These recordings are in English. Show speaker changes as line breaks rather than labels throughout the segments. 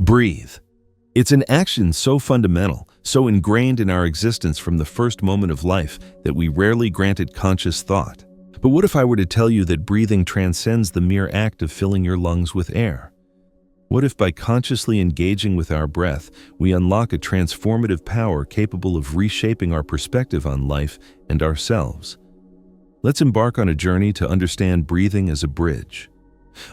Breathe. It's an action so fundamental, so ingrained in our existence from the first moment of life that we rarely grant it conscious thought. But what if I were to tell you that breathing transcends the mere act of filling your lungs with air? What if by consciously engaging with our breath, we unlock a transformative power capable of reshaping our perspective on life and ourselves? Let's embark on a journey to understand breathing as a bridge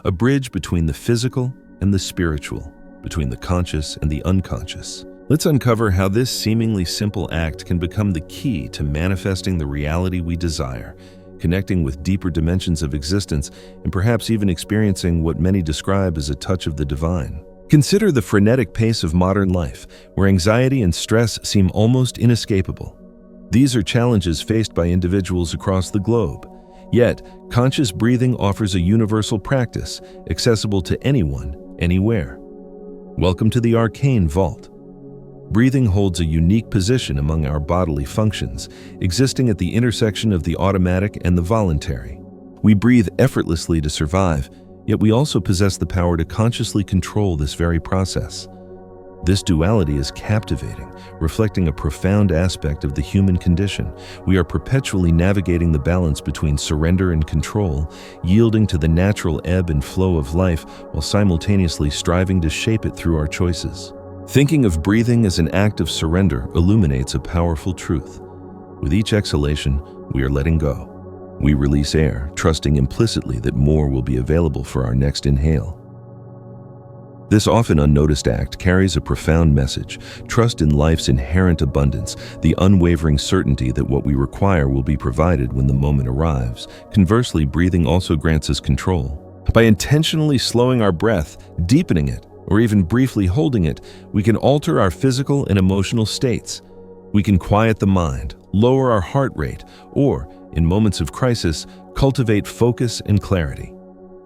between the physical and the spiritual, between the conscious and the unconscious. Let's uncover how this seemingly simple act can become the key to manifesting the reality we desire, connecting with deeper dimensions of existence, and perhaps even experiencing what many describe as a touch of the divine. Consider the frenetic pace of modern life, where anxiety and stress seem almost inescapable. These are challenges faced by individuals across the globe. Yet, conscious breathing offers a universal practice, accessible to anyone, anywhere. Welcome to the Arcane Vault. Breathing holds a unique position among our bodily functions, existing at the intersection of the automatic and the voluntary. We breathe effortlessly to survive, yet we also possess the power to consciously control this very process. This duality is captivating, reflecting a profound aspect of the human condition. We are perpetually navigating the balance between surrender and control, yielding to the natural ebb and flow of life while simultaneously striving to shape it through our choices. Thinking of breathing as an act of surrender illuminates a powerful truth. With each exhalation, we are letting go. We release air, trusting implicitly that more will be available for our next inhale. This often unnoticed act carries a profound message: trust in life's inherent abundance, the unwavering certainty that what we require will be provided when the moment arrives. Conversely, breathing also grants us control. By intentionally slowing our breath, deepening it, or even briefly holding it, we can alter our physical and emotional states. We can quiet the mind, lower our heart rate, or, in moments of crisis, cultivate focus and clarity.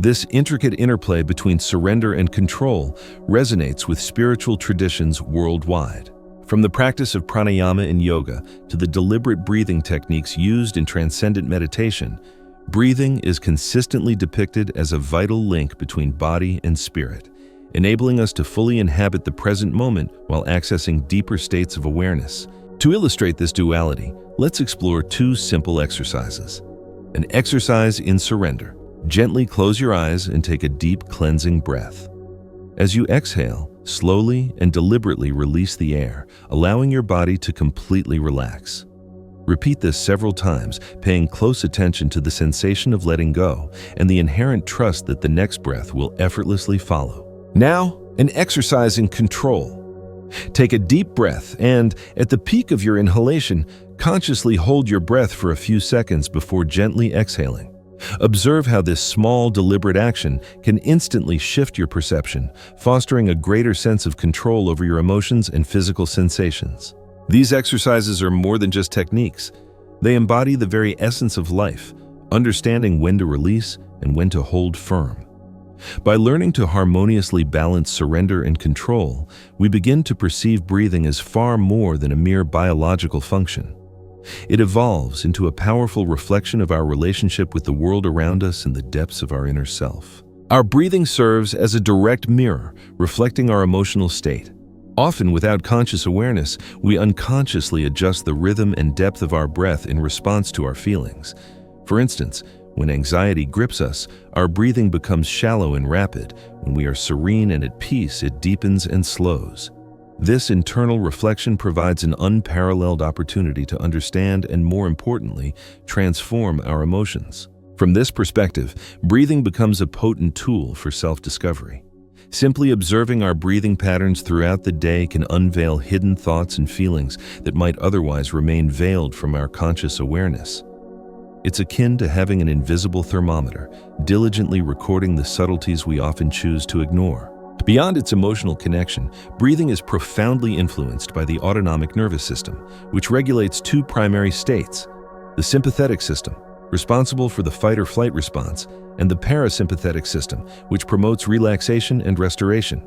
This intricate interplay between surrender and control resonates with spiritual traditions worldwide. From the practice of pranayama in yoga to the deliberate breathing techniques used in transcendent meditation, breathing is consistently depicted as a vital link between body and spirit, enabling us to fully inhabit the present moment while accessing deeper states of awareness. To illustrate this duality, let's explore two simple exercises. An exercise in surrender. Gently close your eyes and take a deep cleansing breath. As you exhale, slowly and deliberately release the air, allowing your body to completely relax. Repeat this several times, paying close attention to the sensation of letting go and the inherent trust that the next breath will effortlessly follow. Now, an exercise in control. Take a deep breath and, at the peak of your inhalation, consciously hold your breath for a few seconds before gently exhaling. Observe how this small, deliberate action can instantly shift your perception, fostering a greater sense of control over your emotions and physical sensations. These exercises are more than just techniques. They embody the very essence of life, understanding when to release and when to hold firm. By learning to harmoniously balance surrender and control, we begin to perceive breathing as far more than a mere biological function. It evolves into a powerful reflection of our relationship with the world around us and the depths of our inner self. Our breathing serves as a direct mirror, reflecting our emotional state. Often without conscious awareness, we unconsciously adjust the rhythm and depth of our breath in response to our feelings. For instance, when anxiety grips us, our breathing becomes shallow and rapid. When we are serene and at peace, it deepens and slows. This internal reflection provides an unparalleled opportunity to understand and, more importantly, transform our emotions. From this perspective, breathing becomes a potent tool for self-discovery. Simply observing our breathing patterns throughout the day can unveil hidden thoughts and feelings that might otherwise remain veiled from our conscious awareness. It's akin to having an invisible thermometer, diligently recording the subtleties we often choose to ignore. Beyond its emotional connection, breathing is profoundly influenced by the autonomic nervous system, which regulates two primary states: the sympathetic system, responsible for the fight or flight response, and the parasympathetic system, which promotes relaxation and restoration.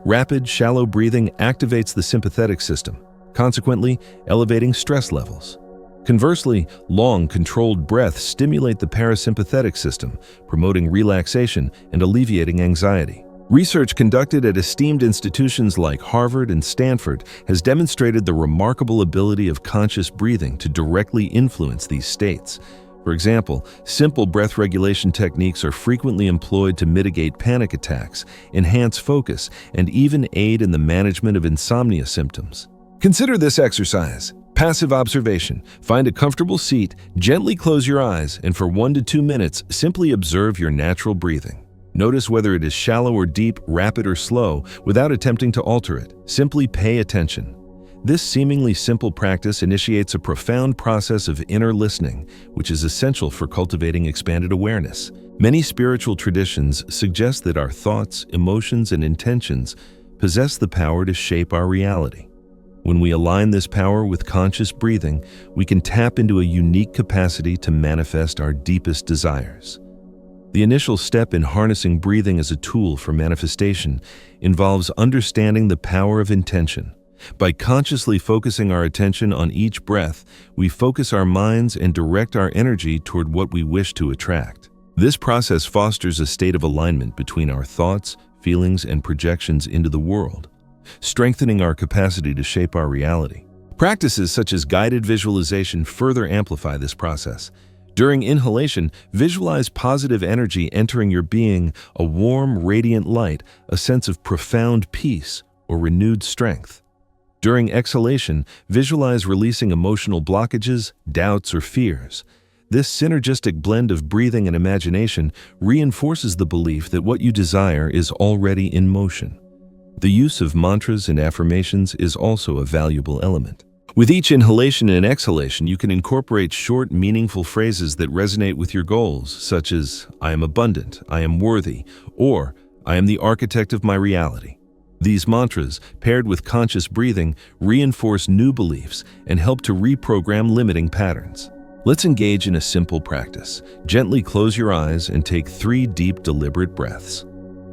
Rapid, shallow breathing activates the sympathetic system, consequently elevating stress levels. Conversely, long, controlled breaths stimulate the parasympathetic system, promoting relaxation and alleviating anxiety. Research conducted at esteemed institutions like Harvard and Stanford has demonstrated the remarkable ability of conscious breathing to directly influence these states. For example, simple breath regulation techniques are frequently employed to mitigate panic attacks, enhance focus, and even aid in the management of insomnia symptoms. Consider this exercise. Passive observation. Find a comfortable seat, gently close your eyes, and for 1 to 2 minutes, simply observe your natural breathing. Notice whether it is shallow or deep, rapid or slow, without attempting to alter it. Simply pay attention. This seemingly simple practice initiates a profound process of inner listening, which is essential for cultivating expanded awareness. Many spiritual traditions suggest that our thoughts, emotions, and intentions possess the power to shape our reality. When we align this power with conscious breathing, we can tap into a unique capacity to manifest our deepest desires. The initial step in harnessing breathing as a tool for manifestation involves understanding the power of intention. By consciously focusing our attention on each breath, we focus our minds and direct our energy toward what we wish to attract. This process fosters a state of alignment between our thoughts, feelings, and projections into the world, strengthening our capacity to shape our reality. Practices such as guided visualization further amplify this process. During inhalation, visualize positive energy entering your being, a warm, radiant light, a sense of profound peace or renewed strength. During exhalation, visualize releasing emotional blockages, doubts, or fears. This synergistic blend of breathing and imagination reinforces the belief that what you desire is already in motion. The use of mantras and affirmations is also a valuable element. With each inhalation and exhalation, you can incorporate short, meaningful phrases that resonate with your goals, such as, "I am abundant," "I am worthy," or "I am the architect of my reality." These mantras, paired with conscious breathing, reinforce new beliefs and help to reprogram limiting patterns. Let's engage in a simple practice. Gently close your eyes and take 3 deep, deliberate breaths.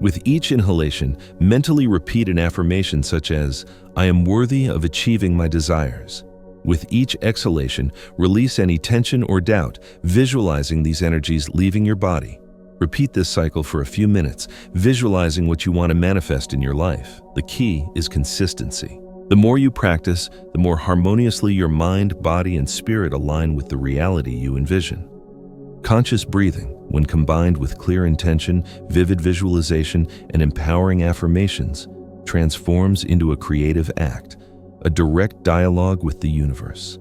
With each inhalation, mentally repeat an affirmation such as, "I am worthy of achieving my desires." With each exhalation, release any tension or doubt, visualizing these energies leaving your body. Repeat this cycle for a few minutes, visualizing what you want to manifest in your life. The key is consistency. The more you practice, the more harmoniously your mind, body, and spirit align with the reality you envision. Conscious breathing, when combined with clear intention, vivid visualization, and empowering affirmations, transforms into a creative act, a direct dialogue with the universe.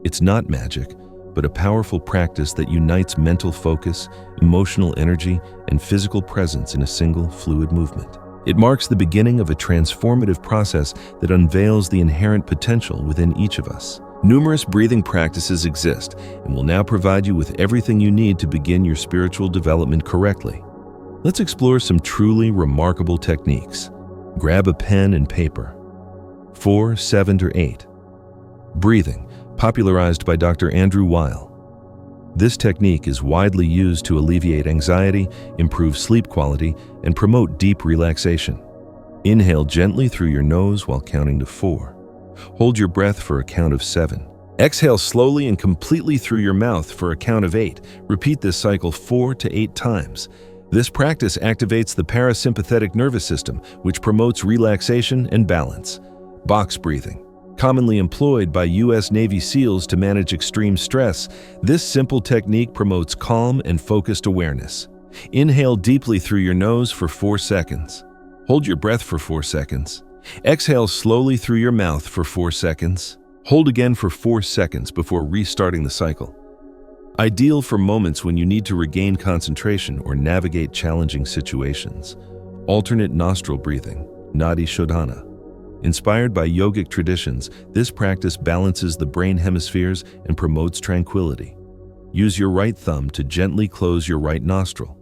It's not magic, but a powerful practice that unites mental focus, emotional energy, and physical presence in a single, fluid movement. It marks the beginning of a transformative process that unveils the inherent potential within each of us. Numerous breathing practices exist and will now provide you with everything you need to begin your spiritual development correctly. Let's explore some truly remarkable techniques. Grab a pen and paper. 4, 7, or 8. Breathing, popularized by Dr. Andrew Weil. This technique is widely used to alleviate anxiety, improve sleep quality, and promote deep relaxation. Inhale gently through your nose while counting to 4. Hold your breath for a count of 7. Exhale slowly and completely through your mouth for a count of 8. Repeat this cycle 4 to 8 times. This practice activates the parasympathetic nervous system, which promotes relaxation and balance. Box breathing. Commonly employed by U.S. Navy SEALs to manage extreme stress, this simple technique promotes calm and focused awareness. Inhale deeply through your nose for 4 seconds. Hold your breath for 4 seconds. Exhale slowly through your mouth for 4 seconds. Hold again for 4 seconds before restarting the cycle. Ideal for moments when you need to regain concentration or navigate challenging situations. Alternate nostril breathing, Nadi Shodhana. Inspired by yogic traditions, this practice balances the brain hemispheres and promotes tranquility. Use your right thumb to gently close your right nostril.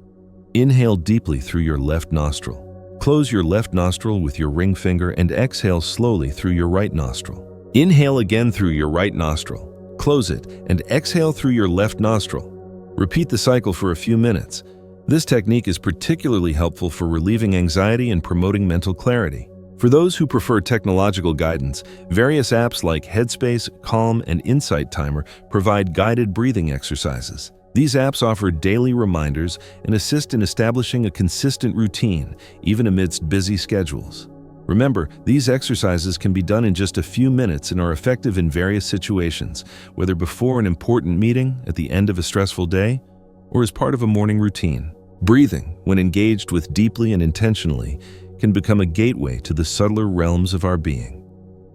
Inhale deeply through your left nostril. Close your left nostril with your ring finger and exhale slowly through your right nostril. Inhale again through your right nostril. Close it and exhale through your left nostril. Repeat the cycle for a few minutes. This technique is particularly helpful for relieving anxiety and promoting mental clarity. For those who prefer technological guidance, various apps like Headspace, Calm, and Insight Timer provide guided breathing exercises. These apps offer daily reminders and assist in establishing a consistent routine, even amidst busy schedules. Remember, these exercises can be done in just a few minutes and are effective in various situations, whether before an important meeting, at the end of a stressful day, or as part of a morning routine. Breathing, when engaged with deeply and intentionally, can become a gateway to the subtler realms of our being.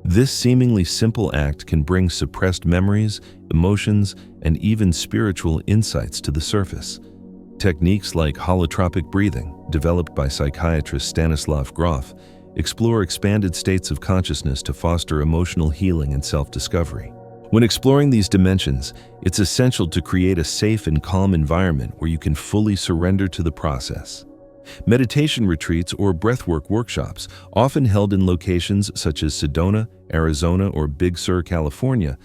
This seemingly simple act can bring suppressed memories, emotions, and even spiritual insights to the surface. Techniques like holotropic breathing, developed by psychiatrist Stanislav Grof, explore expanded states of consciousness to foster emotional healing and self-discovery. When exploring these dimensions, it's essential to create a safe and calm environment where you can fully surrender to the process. Meditation retreats or breathwork workshops, often held in locations such as Sedona, Arizona, or Big Sur, California,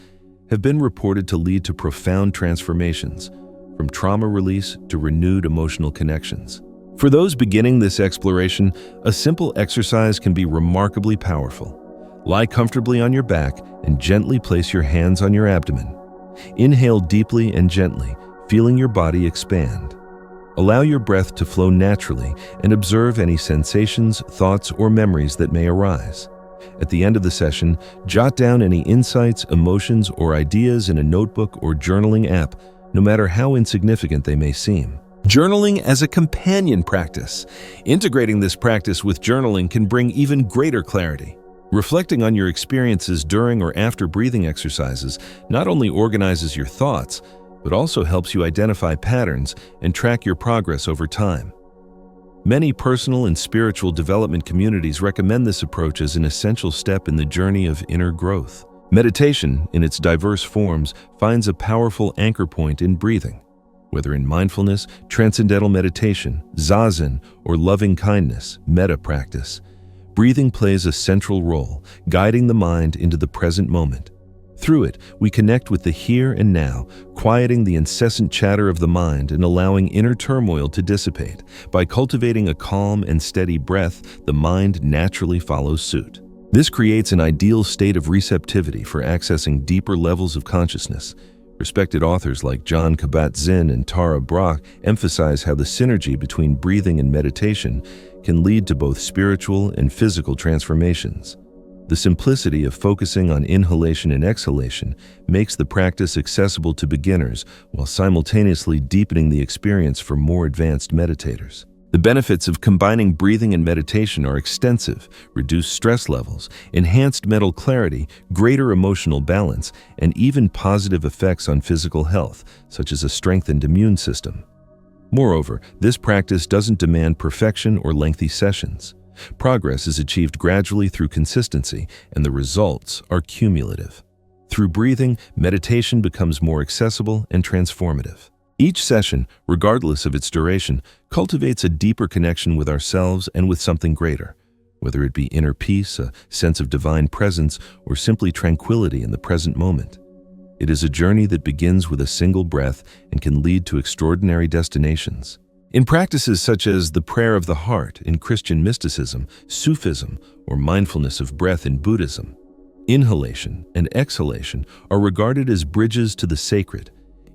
have been reported to lead to profound transformations, from trauma release to renewed emotional connections. For those beginning this exploration, a simple exercise can be remarkably powerful. Lie comfortably on your back and gently place your hands on your abdomen. Inhale deeply and gently, feeling your body expand. Allow your breath to flow naturally and observe any sensations, thoughts, or memories that may arise. At the end of the session, jot down any insights, emotions, or ideas in a notebook or journaling app, no matter how insignificant they may seem. Journaling as a companion practice. Integrating this practice with journaling can bring even greater clarity. Reflecting on your experiences during or after breathing exercises not only organizes your thoughts, but also helps you identify patterns and track your progress over time. Many personal and spiritual development communities recommend this approach as an essential step in the journey of inner growth. Meditation, in its diverse forms, finds a powerful anchor point in breathing. Whether in mindfulness, transcendental meditation, zazen, or loving kindness, metta practice, breathing plays a central role, guiding the mind into the present moment. Through it, we connect with the here and now, quieting the incessant chatter of the mind and allowing inner turmoil to dissipate. By cultivating a calm and steady breath, the mind naturally follows suit. This creates an ideal state of receptivity for accessing deeper levels of consciousness. Respected authors like John Kabat-Zinn and Tara Brach emphasize how the synergy between breathing and meditation can lead to both spiritual and physical transformations. The simplicity of focusing on inhalation and exhalation makes the practice accessible to beginners while simultaneously deepening the experience for more advanced meditators. The benefits of combining breathing and meditation are extensive: reduced stress levels, enhanced mental clarity, greater emotional balance, and even positive effects on physical health, such as a strengthened immune system. Moreover, this practice doesn't demand perfection or lengthy sessions. Progress is achieved gradually through consistency, and the results are cumulative. Through breathing, meditation becomes more accessible and transformative. Each session, regardless of its duration, cultivates a deeper connection with ourselves and with something greater, whether it be inner peace, a sense of divine presence, or simply tranquility in the present moment. It is a journey that begins with a single breath and can lead to extraordinary destinations. In practices such as the prayer of the heart in Christian mysticism, Sufism, or mindfulness of breath in Buddhism, inhalation and exhalation are regarded as bridges to the sacred.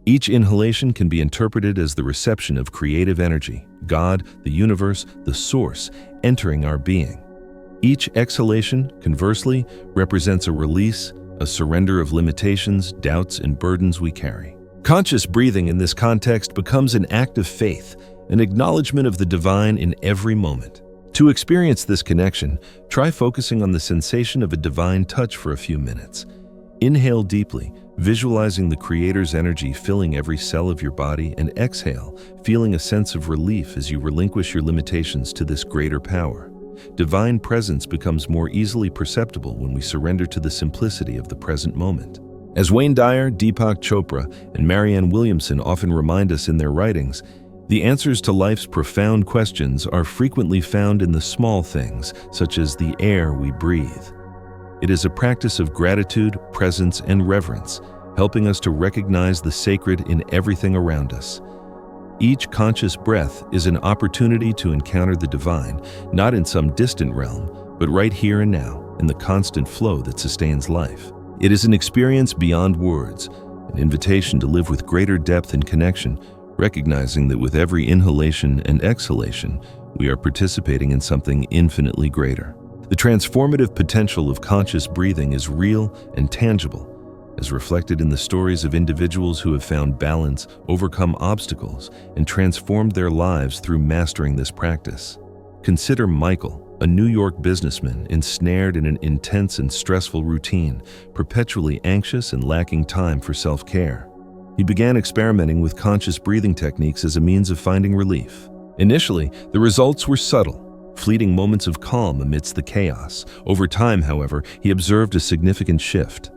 Each inhalation can be interpreted as the reception of creative energy, God, the universe, the source, entering our being. Each exhalation, conversely, represents a release, a surrender of limitations, doubts, and burdens we carry. Conscious breathing in this context becomes an act of faith, an acknowledgement of the divine in every moment. To experience this connection, try focusing on the sensation of a divine touch for a few minutes. Inhale deeply, visualizing the Creator's energy filling every cell of your body, and exhale, feeling a sense of relief as you relinquish your limitations to this greater power. Divine presence becomes more easily perceptible when we surrender to the simplicity of the present moment. As Wayne Dyer, Deepak Chopra, and Marianne Williamson often remind us in their writings, the answers to life's profound questions are frequently found in the small things, such as the air we breathe. It is a practice of gratitude, presence, and reverence, helping us to recognize the sacred in everything around us. Each conscious breath is an opportunity to encounter the divine, not in some distant realm, but right here and now, in the constant flow that sustains life. It is an experience beyond words, an invitation to live with greater depth and connection, recognizing that with every inhalation and exhalation, we are participating in something infinitely greater. The transformative potential of conscious breathing is real and tangible, as reflected in the stories of individuals who have found balance, overcome obstacles, and transformed their lives through mastering this practice. Consider Michael, a New York businessman ensnared in an intense and stressful routine, perpetually anxious and lacking time for self-care. He began experimenting with conscious breathing techniques as a means of finding relief. Initially, the results were subtle, fleeting moments of calm amidst the chaos. Over time, however, he observed a significant shift.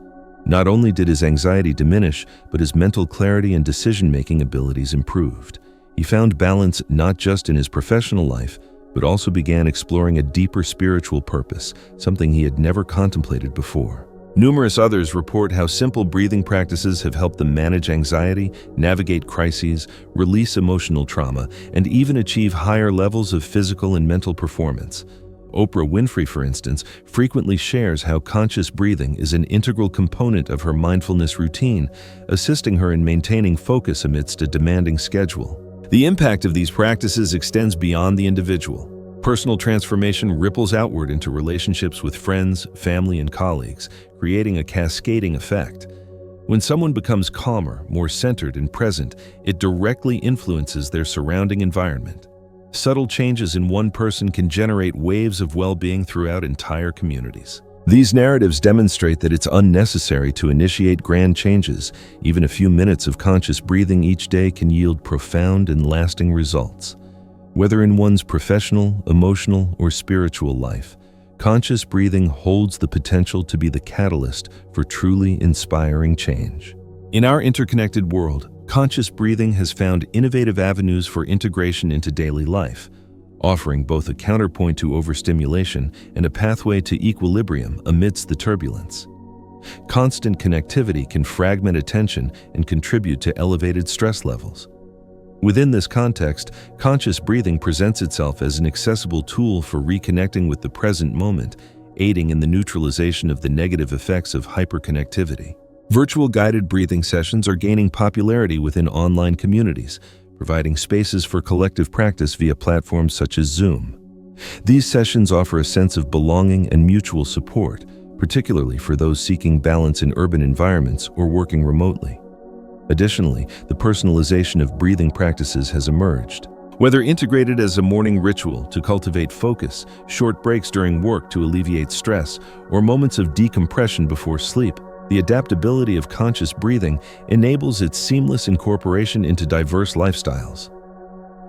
Not only did his anxiety diminish, but his mental clarity and decision-making abilities improved. He found balance not just in his professional life, but also began exploring a deeper spiritual purpose, something he had never contemplated before. Numerous others report how simple breathing practices have helped them manage anxiety, navigate crises, release emotional trauma, and even achieve higher levels of physical and mental performance. Oprah Winfrey, for instance, frequently shares how conscious breathing is an integral component of her mindfulness routine, assisting her in maintaining focus amidst a demanding schedule. The impact of these practices extends beyond the individual. Personal transformation ripples outward into relationships with friends, family, and colleagues, creating a cascading effect. When someone becomes calmer, more centered, and present, it directly influences their surrounding environment. Subtle changes in one person can generate waves of well-being throughout entire communities. These narratives demonstrate that it's unnecessary to initiate grand changes. Even a few minutes of conscious breathing each day can yield profound and lasting results. Whether in one's professional, emotional, or spiritual life, conscious breathing holds the potential to be the catalyst for truly inspiring change. In our interconnected world, conscious breathing has found innovative avenues for integration into daily life, offering both a counterpoint to overstimulation and a pathway to equilibrium amidst the turbulence. Constant connectivity can fragment attention and contribute to elevated stress levels. Within this context, conscious breathing presents itself as an accessible tool for reconnecting with the present moment, aiding in the neutralization of the negative effects of hyperconnectivity. Virtual guided breathing sessions are gaining popularity within online communities, providing spaces for collective practice via platforms such as Zoom. These sessions offer a sense of belonging and mutual support, particularly for those seeking balance in urban environments or working remotely. Additionally, the personalization of breathing practices has emerged. Whether integrated as a morning ritual to cultivate focus, short breaks during work to alleviate stress, or moments of decompression before sleep, the adaptability of conscious breathing enables its seamless incorporation into diverse lifestyles.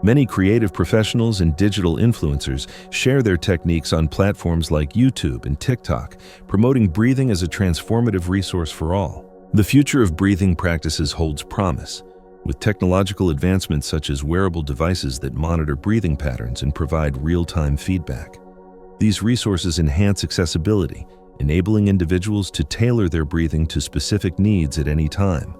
Many creative professionals and digital influencers share their techniques on platforms like YouTube and TikTok, promoting breathing as a transformative resource for all. The future of breathing practices holds promise, with technological advancements such as wearable devices that monitor breathing patterns and provide real-time feedback. These resources enhance accessibility, enabling individuals to tailor their breathing to specific needs at any time.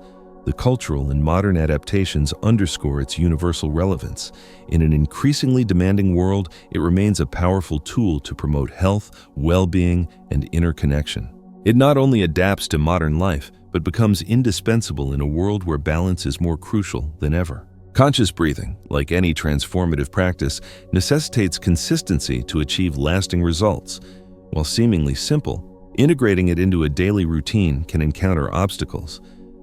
The cultural and modern adaptations underscore its universal relevance. In an increasingly demanding world, it remains a powerful tool to promote health, well-being, and inner connection. It not only adapts to modern life, but becomes indispensable in a world where balance is more crucial than ever. Conscious breathing, like any transformative practice, necessitates consistency to achieve lasting results. While seemingly simple, integrating it into a daily routine can encounter obstacles.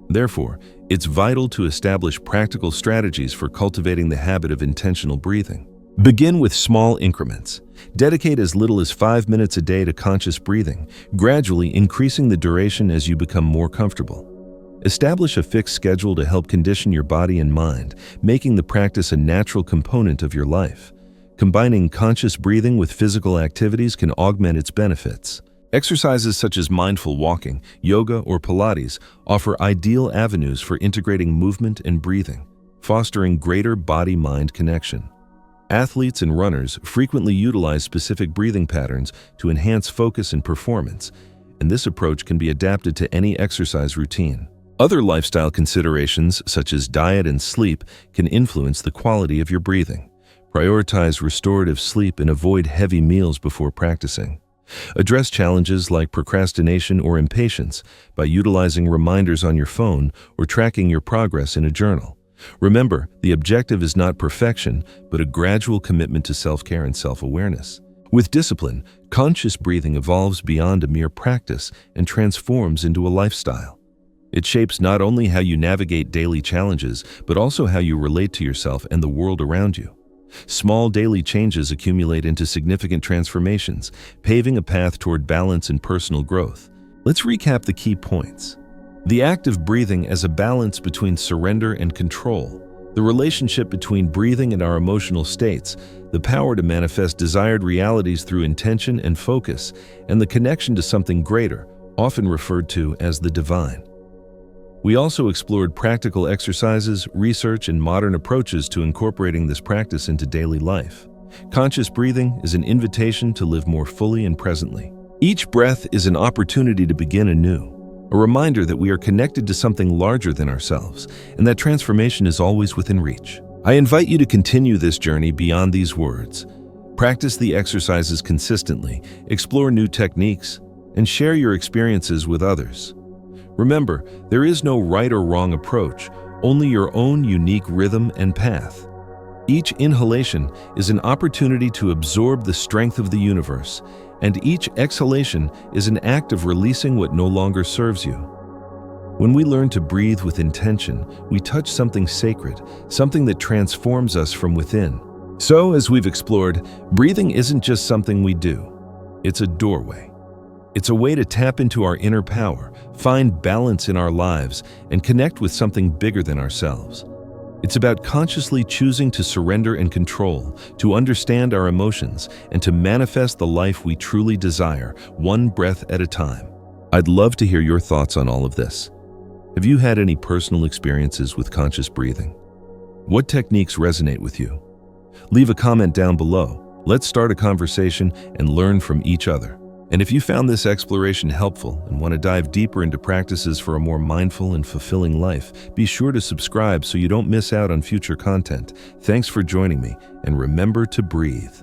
Therefore, it's vital to establish practical strategies for cultivating the habit of intentional breathing. Begin with small increments. Dedicate as little as 5 minutes a day to conscious breathing, gradually increasing the duration as you become more comfortable. Establish a fixed schedule to help condition your body and mind, making the practice a natural component of your life. Combining conscious breathing with physical activities can augment its benefits. Exercises such as mindful walking, yoga, or Pilates offer ideal avenues for integrating movement and breathing, fostering greater body-mind connection. Athletes and runners frequently utilize specific breathing patterns to enhance focus and performance, and this approach can be adapted to any exercise routine. Other lifestyle considerations, such as diet and sleep, can influence the quality of your breathing. Prioritize restorative sleep and avoid heavy meals before practicing. Address challenges like procrastination or impatience by utilizing reminders on your phone or tracking your progress in a journal. Remember, the objective is not perfection, but a gradual commitment to self-care and self-awareness. With discipline, conscious breathing evolves beyond a mere practice and transforms into a lifestyle. It shapes not only how you navigate daily challenges, but also how you relate to yourself and the world around you. Small daily changes accumulate into significant transformations, paving a path toward balance and personal growth. Let's recap the key points. The act of breathing as a balance between surrender and control. The relationship between breathing and our emotional states, the power to manifest desired realities through intention and focus, and the connection to something greater, often referred to as the divine. We also explored practical exercises, research, and modern approaches to incorporating this practice into daily life. Conscious breathing is an invitation to live more fully and presently. Each breath is an opportunity to begin anew, a reminder that we are connected to something larger than ourselves, and that transformation is always within reach. I invite you to continue this journey beyond these words. Practice the exercises consistently, explore new techniques, and share your experiences with others. Remember, there is no right or wrong approach, only your own unique rhythm and path. Each inhalation is an opportunity to absorb the strength of the universe, and each exhalation is an act of releasing what no longer serves you. When we learn to breathe with intention, we touch something sacred, something that transforms us from within. So, as we've explored, breathing isn't just something we do. It's a doorway. It's a way to tap into our inner power, find balance in our lives, and connect with something bigger than ourselves. It's about consciously choosing to surrender and control, to understand our emotions, and to manifest the life we truly desire, one breath at a time. I'd love to hear your thoughts on all of this. Have you had any personal experiences with conscious breathing? What techniques resonate with you? Leave a comment down below. Let's start a conversation and learn from each other. And if you found this exploration helpful and want to dive deeper into practices for a more mindful and fulfilling life, be sure to subscribe so you don't miss out on future content. Thanks for joining me, and remember to breathe.